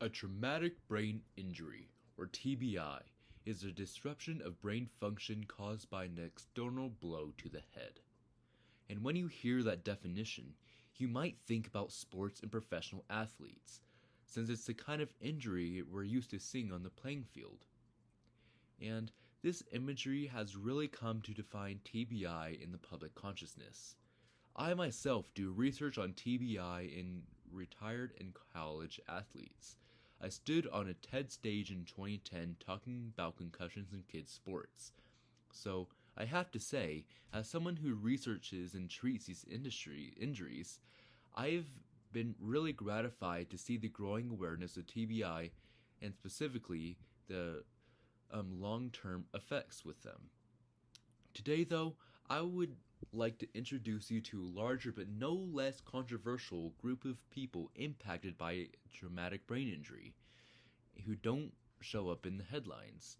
A traumatic brain injury, or TBI, is a disruption of brain function caused by an external blow to the head. And when you hear that definition, you might think about sports and professional athletes, since it's the kind of injury we're used to seeing on the playing field. And this imagery has really come to define TBI in the public consciousness. I myself do research on TBI in retired and college athletes. I stood on a TED stage in 2010 talking about concussions in kids' sports. So, I have to say, as someone who researches and treats these injuries, I've been really gratified to see the growing awareness of TBI and specifically the long-term effects with them. Today, though, I would like to introduce you to a larger but no less controversial group of people impacted by traumatic brain injury who don't show up in the headlines.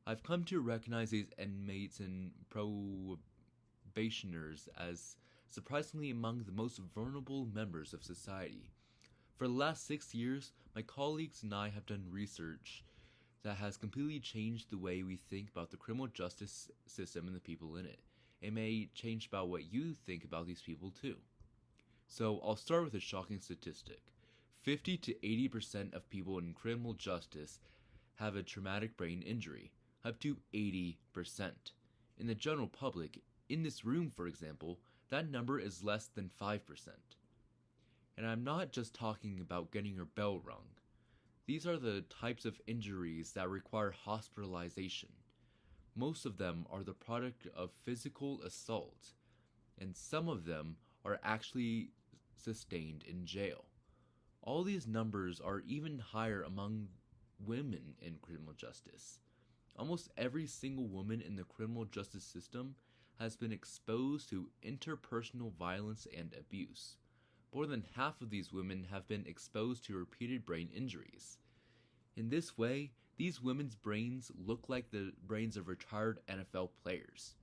I've come to recognize these inmates and probationers as surprisingly among the most vulnerable members of society. For the last 6 years, my colleagues and I have done research that has completely changed the way we think about the criminal justice system and the people in it. It may change about what you think about these people too. So I'll start with a shocking statistic. 50 to 80% of people in criminal justice have a traumatic brain injury, up to 80%. In the general public, in this room for example, that number is less than 5%. And I'm not just talking about getting your bell rung. These are the types of injuries that require hospitalization. Most of them are the product of physical assault, and some of them are actually sustained in jail. All these numbers are even higher among women in criminal justice. Almost every single woman in the criminal justice system has been exposed to interpersonal violence and abuse. More than half of these women have been exposed to repeated brain injuries. In this way, these women's brains look like the brains of retired NFL players,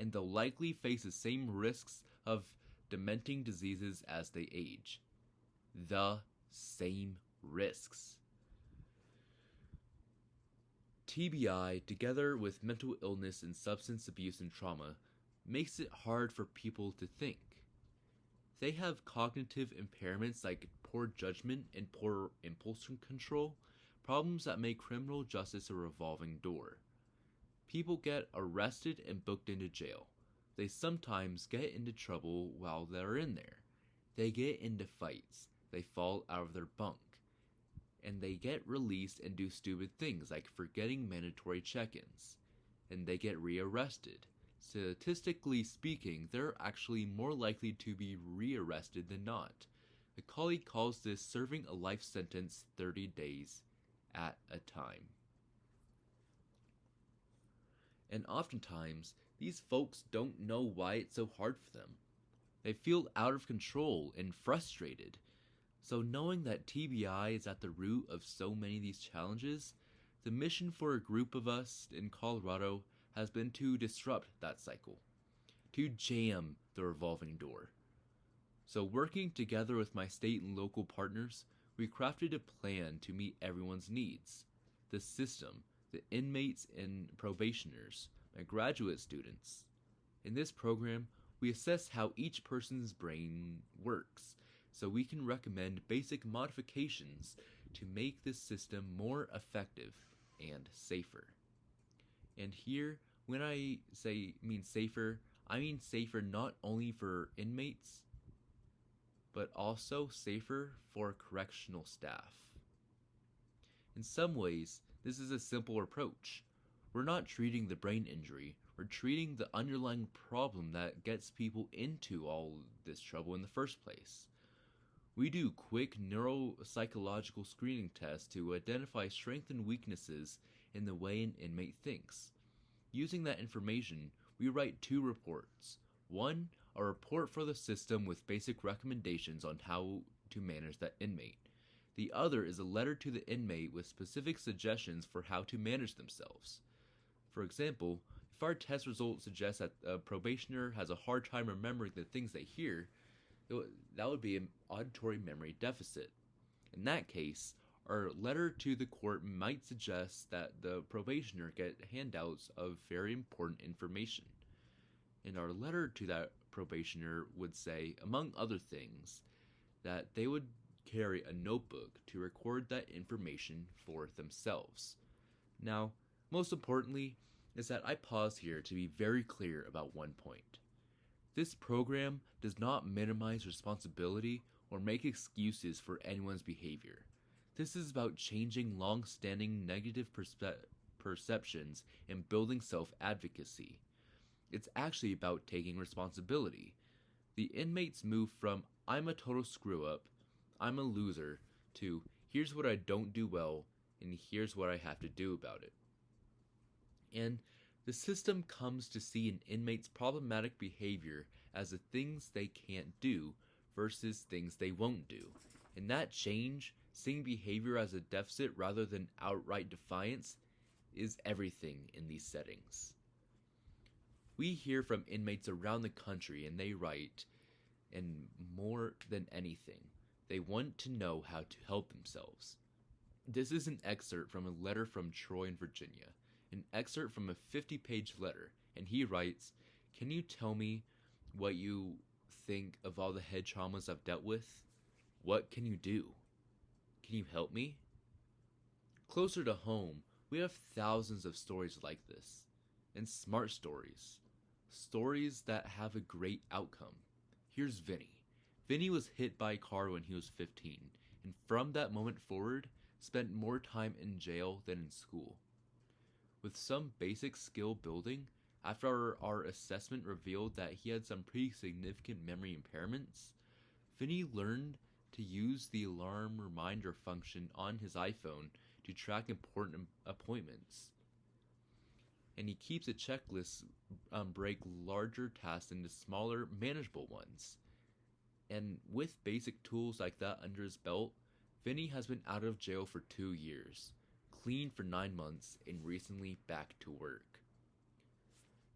and they'll likely face the same risks of dementing diseases as they age. The same risks. TBI, together with mental illness and substance abuse and trauma, makes it hard for people to think. They have cognitive impairments like poor judgment and poor impulse control, problems that make criminal justice a revolving door. People get arrested and booked into jail. They sometimes get into trouble while they're in there. They get into fights. They fall out of their bunk. And they get released and do stupid things like forgetting mandatory check-ins. And they get rearrested. Statistically speaking, they're actually more likely to be rearrested than not. A colleague calls this serving a life sentence 30 days at a time. And oftentimes, these folks don't know why it's so hard for them. They feel out of control and frustrated. So knowing that TBI is at the root of so many of these challenges, the mission for a group of us in Colorado has been to disrupt that cycle, to jam the revolving door. So working together with my state and local partners, we crafted a plan to meet everyone's needs. The system, the inmates and probationers, my graduate students. In this program, we assess how each person's brain works, so we can recommend basic modifications to make this system more effective and safer. And here, when I mean safer, I mean safer not only for inmates, but also safer for correctional staff. In some ways, this is a simpler approach. We're not treating the brain injury, we're treating the underlying problem that gets people into all this trouble in the first place. We do quick neuropsychological screening tests to identify strengths and weaknesses in the way an inmate thinks. Using that information, we write 2 reports. One, a report for the system with basic recommendations on how to manage that inmate. The other is a letter to the inmate with specific suggestions for how to manage themselves. For example, if our test results suggest that a probationer has a hard time remembering the things they hear, that would be an auditory memory deficit. In that case, Our letter to the court might suggest that the probationer get handouts of very important information. And our letter to that probationer would say, among other things, that they would carry a notebook to record that information for themselves. Now, most importantly, is that I pause here to be very clear about one point. This program does not minimize responsibility or make excuses for anyone's behavior. This is about changing long-standing negative perceptions and building self-advocacy. It's actually about taking responsibility. The inmates move from "I'm a total screw-up, I'm a loser" to "here's what I don't do well, and here's what I have to do about it." And the system comes to see an inmate's problematic behavior as the things they can't do versus things they won't do. And that change, seeing behavior as a deficit rather than outright defiance, is everything in these settings. We hear from inmates around the country and they write, and more than anything, they want to know how to help themselves. This is an excerpt from a letter from Troy in Virginia, an excerpt from a 50-page letter, and he writes, "Can you tell me what you think of all the head traumas I've dealt with? What can you do? Can you help me?" Closer to home, we have thousands of stories like this, and smart stories. Stories that have a great outcome. Here's Vinny. Vinny was hit by a car when he was 15, and from that moment forward, spent more time in jail than in school. With some basic skill building, after our assessment revealed that he had some pretty significant memory impairments, Vinny learned to use the alarm reminder function on his iPhone to track important appointments. And he keeps a checklist break larger tasks into smaller, manageable ones. And with basic tools like that under his belt, Vinny has been out of jail for 2 years, clean for 9 months, and recently back to work.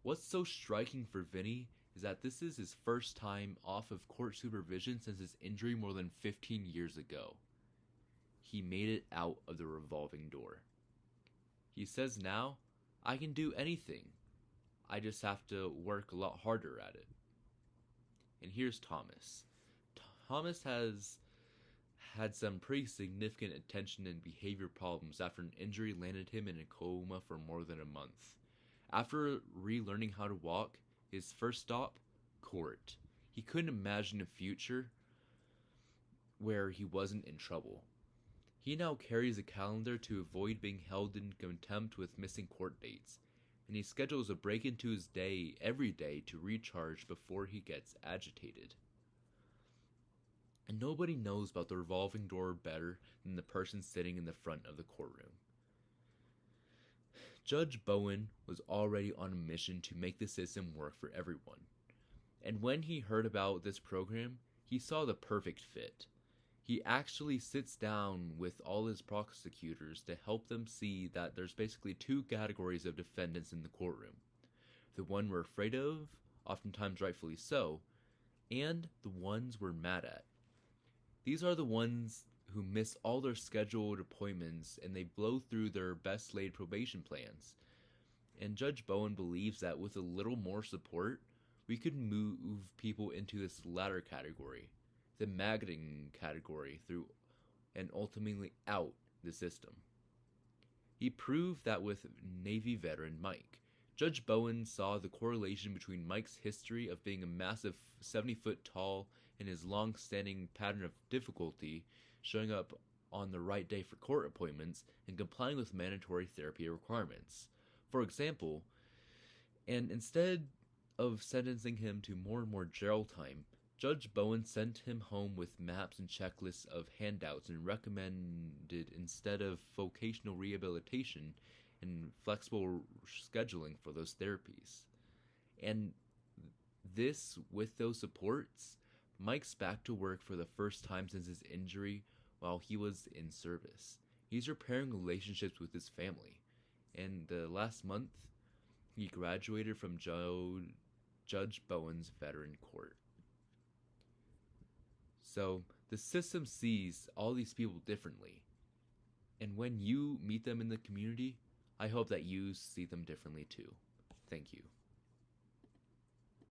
What's so striking for Vinny is that this is his first time off of court supervision since his injury more than 15 years ago. He made it out of the revolving door. He says now, "I can do anything. I just have to work a lot harder at it." And here's Thomas. Thomas has had some pretty significant attention and behavior problems after an injury landed him in a coma for more than a month. After relearning how to walk, his first stop, court. He couldn't imagine a future where he wasn't in trouble. He now carries a calendar to avoid being held in contempt with missing court dates, and he schedules a break into his day every day to recharge before he gets agitated. And nobody knows about the revolving door better than the person sitting in the front of the courtroom. Judge Bowen was already on a mission to make the system work for everyone. And when he heard about this program, he saw the perfect fit. He actually sits down with all his prosecutors to help them see that there's basically 2 categories of defendants in the courtroom. The one we're afraid of, oftentimes rightfully so, and the ones we're mad at. These are the ones who miss all their scheduled appointments and they blow through their best laid probation plans. And Judge Bowen believes that with a little more support, we could move people into this latter category, the maggoting category, through and ultimately out the system. He proved that with Navy veteran Mike. Judge Bowen saw the correlation between Mike's history of being a massive 70-foot tall and his long-standing pattern of difficulty showing up on the right day for court appointments and complying with mandatory therapy requirements. For example, and instead of sentencing him to more and more jail time, Judge Bowen sent him home with maps and checklists of handouts and recommended, instead of vocational rehabilitation and flexible scheduling for those therapies. And this, with those supports, Mike's back to work for the first time since his injury while he was in service. He's repairing relationships with his family. And last month, he graduated from Judge Bowen's veteran court. So, the system sees all these people differently. And when you meet them in the community, I hope that you see them differently too. Thank you.